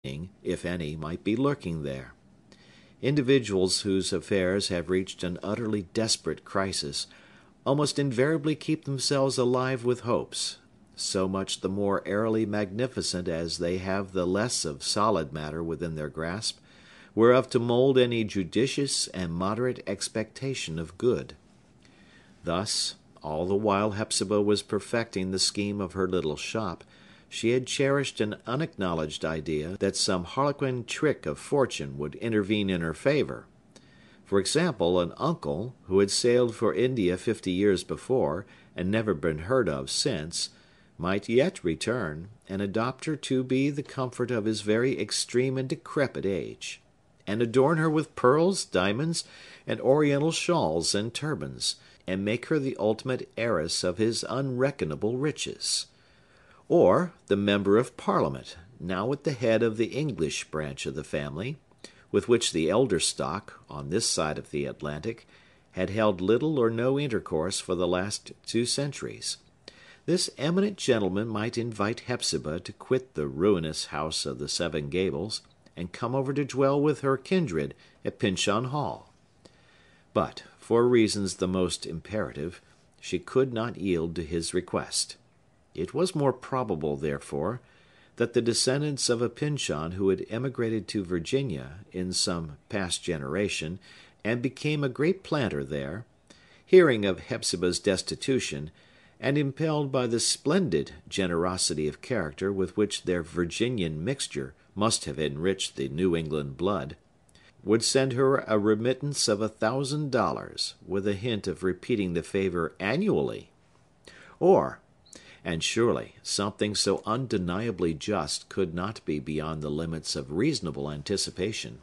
if any, might be lurking there. Individuals whose affairs have reached an utterly desperate crisis almost invariably keep themselves alive with hopes, so much the more airily magnificent as they have the less of solid matter within their grasp, whereof to mold any judicious and moderate expectation of good. Thus, all the while Hepzibah was perfecting the scheme of her little shop, she had cherished an unacknowledged idea that some harlequin trick of fortune would intervene in her favor. For example, an uncle, who had sailed for India 50 years before, and never been heard of since, might yet return, and adopt her to be the comfort of his very extreme and decrepit age, and adorn her with pearls, diamonds, and oriental shawls and turbans, and make her the ultimate heiress of his unreckonable riches. Or the member of Parliament, now at the head of the English branch of the family, with which the elder stock, on this side of the Atlantic, had held little or no intercourse for the last 2 centuries. This eminent gentleman might invite Hepzibah to quit the ruinous house of the Seven Gables, and come over to dwell with her kindred at Pyncheon Hall. But, for reasons the most imperative, she could not yield to his request. It was more probable, therefore, that the descendants of a Pyncheon who had emigrated to Virginia in some past generation, and became a great planter there, hearing of Hepzibah's destitution, and impelled by the splendid generosity of character with which their Virginian mixture must have enriched the New England blood, would send her a remittance of $1,000, with a hint of repeating the favor annually. Or, and surely something so undeniably just could not be beyond the limits of reasonable anticipation,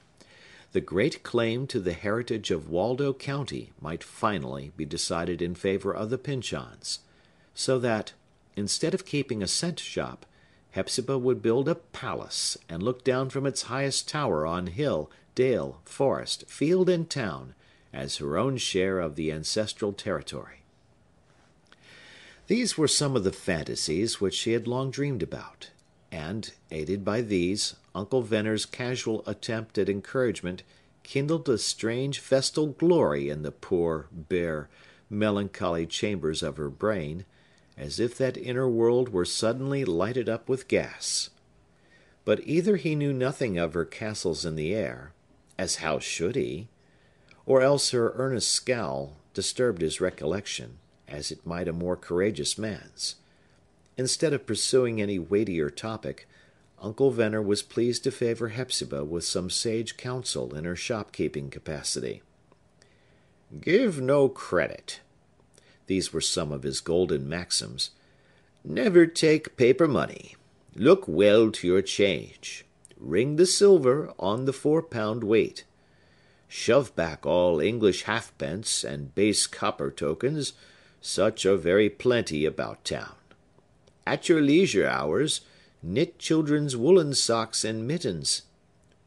the great claim to the heritage of Waldo County might finally be decided in favor of the Pyncheons, so that, instead of keeping a cent shop, Hepzibah would build a palace, and look down from its highest tower on hill, dale, forest, field, and town, as her own share of the ancestral territory. These were some of the fantasies which she had long dreamed about, and, aided by these, Uncle Venner's casual attempt at encouragement kindled a strange festal glory in the poor, bare, melancholy chambers of her brain, as if that inner world were suddenly lighted up with gas. But either he knew nothing of her castles in the air, as how should he? Or else her earnest scowl disturbed his recollection, as it might a more courageous man's. Instead of pursuing any weightier topic, Uncle Venner was pleased to favor Hepzibah with some sage counsel in her shopkeeping capacity. "Give no credit." These were some of his golden maxims. "Never take paper money. Look well to your change. Ring the silver on the 4-pound weight. Shove back all English halfpence and base copper tokens, such are very plenty about town. At your leisure hours, knit children's woolen socks and mittens.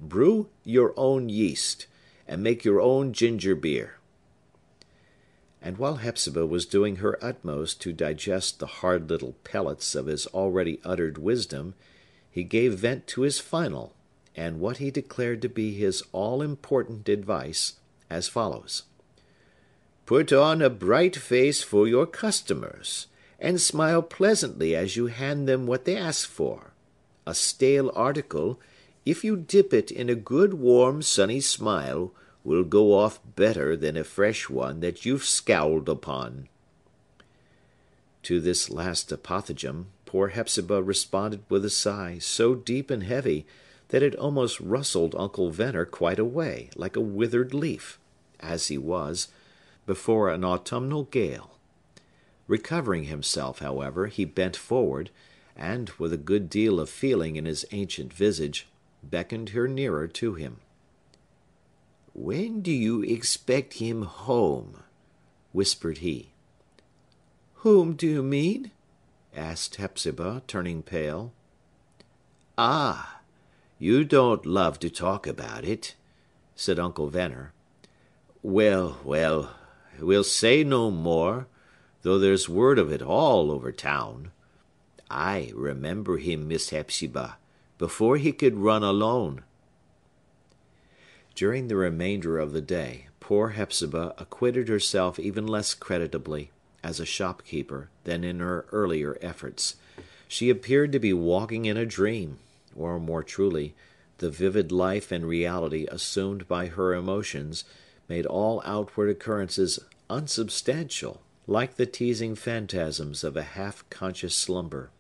Brew your own yeast, and make your own ginger beer." And while Hepzibah was doing her utmost to digest the hard little pellets of his already uttered wisdom, he gave vent to his final, and what he declared to be his all-important advice, as follows. "Put on a bright face for your customers, and smile pleasantly as you hand them what they ask for. A stale article, if you dip it in a good, warm, sunny smile, will go off better than a fresh one that you've scowled upon." To this last apothegm, poor Hepzibah responded with a sigh so deep and heavy that it almost rustled Uncle Venner quite away, like a withered leaf, as he was, before an autumnal gale. Recovering himself, however, he bent forward, and, with a good deal of feeling in his ancient visage, beckoned her nearer to him. "When do you expect him home?" whispered he. "Whom do you mean?" asked Hepzibah, turning pale. "Ah, you don't love to talk about it," said Uncle Venner. "Well, well, we'll say no more, though there's word of it all over town. I remember him, Miss Hepzibah, before he could run alone. During the remainder of the day, poor Hepzibah acquitted herself even less creditably as a shopkeeper than in her earlier efforts. She appeared to be walking in a dream, or, more truly, the vivid life and reality assumed by her emotions made all outward occurrences unsubstantial, like the teasing phantasms of a half-conscious slumber.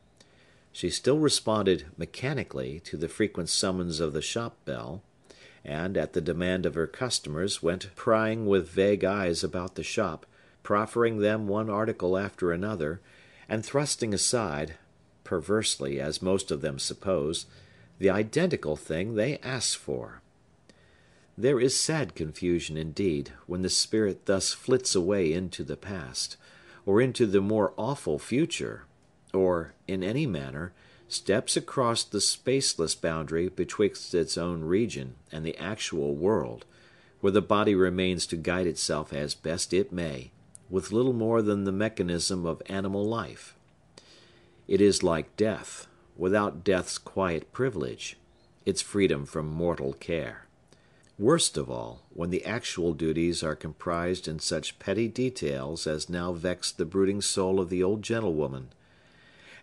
She still responded mechanically to the frequent summons of the shop bell, and, at the demand of her customers, went prying with vague eyes about the shop, proffering them one article after another, and thrusting aside, perversely as most of them suppose, the identical thing they asked for. There is sad confusion, indeed, when the spirit thus flits away into the past, or into the more awful future, or, in any manner, steps across the spaceless boundary betwixt its own region and the actual world, where the body remains to guide itself as best it may, with little more than the mechanism of animal life. It is like death, without death's quiet privilege, its freedom from mortal care. Worst of all, when the actual duties are comprised in such petty details as now vexed the brooding soul of the old gentlewoman.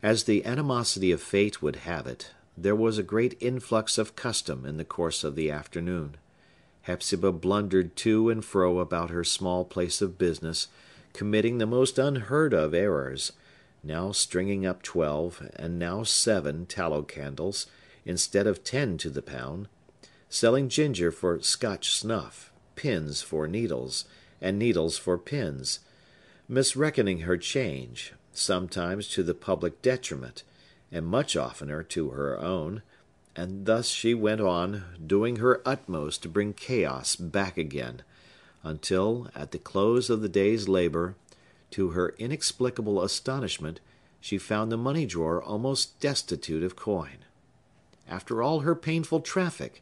As the animosity of fate would have it, there was a great influx of custom in the course of the afternoon. Hepzibah blundered to and fro about her small place of business, committing the most unheard-of errors, now stringing up 12, and now 7 tallow candles, instead of 10 to the pound, selling ginger for Scotch snuff, pins for needles, and needles for pins, misreckoning her change, sometimes to the public detriment, and much oftener to her own, and thus she went on, doing her utmost to bring chaos back again, until, at the close of the day's labor, to her inexplicable astonishment, she found the money-drawer almost destitute of coin. After all her painful traffic,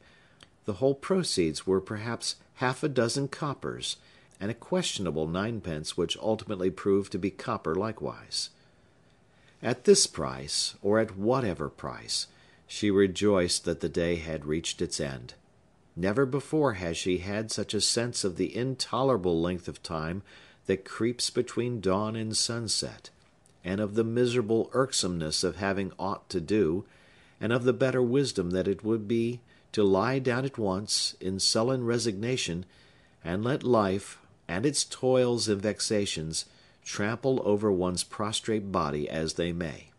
the whole proceeds were perhaps half a dozen coppers, and a questionable ninepence which ultimately proved to be copper likewise. At this price, or at whatever price, she rejoiced that the day had reached its end. Never before had she had such a sense of the intolerable length of time that creeps between dawn and sunset, and of the miserable irksomeness of having aught to do, and of the better wisdom that it would be to lie down at once, in sullen resignation, and let life, and its toils and vexations, trample over one's prostrate body as they may.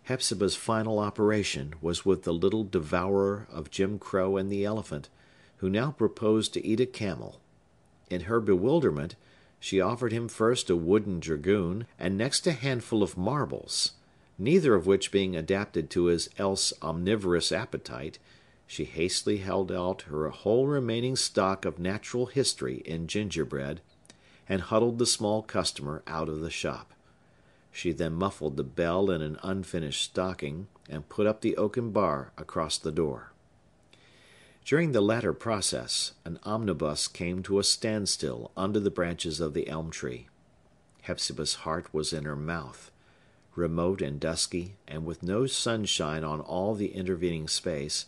Hepzibah's final operation was with the little devourer of Jim Crow and the elephant, who now proposed to eat a camel. In her bewilderment, she offered him first a wooden dragoon, and next a handful of marbles, neither of which being adapted to his else omnivorous appetite, she hastily held out her whole remaining stock of natural history in gingerbread, and huddled the small customer out of the shop. She then muffled the bell in an unfinished stocking, and put up the oaken bar across the door. During the latter process, an omnibus came to a standstill under the branches of the elm tree. Hepzibah's heart was in her mouth. Remote and dusky, and with no sunshine on all the intervening space,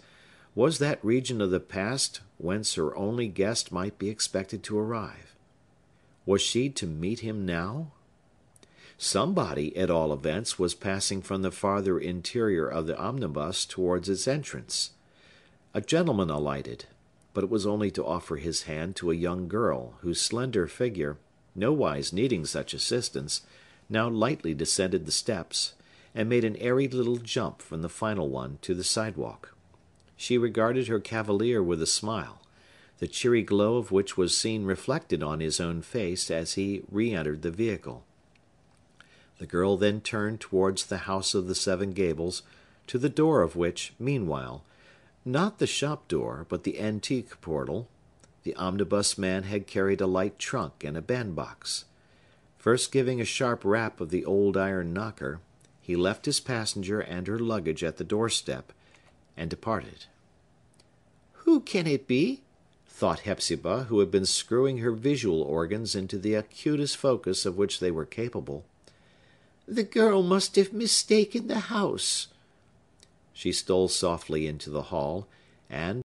was that region of the past whence her only guest might be expected to arrive. Was she to meet him now? Somebody, at all events, was passing from the farther interior of the omnibus towards its entrance. A gentleman alighted, but it was only to offer his hand to a young girl, whose slender figure, nowise needing such assistance, now lightly descended the steps, and made an airy little jump from the final one to the sidewalk. She regarded her cavalier with a smile, the cheery glow of which was seen reflected on his own face as he re-entered the vehicle. The girl then turned towards the house of the 7 Gables, to the door of which, meanwhile, not the shop door, but the antique portal, the omnibus man had carried a light trunk and a bandbox. First giving a sharp rap of the old iron knocker, he left his passenger and her luggage at the doorstep, and departed. "Who can it be?" thought Hepzibah, who had been screwing her visual organs into the acutest focus of which they were capable. "The girl must have mistaken the house." She stole softly into the hall, and,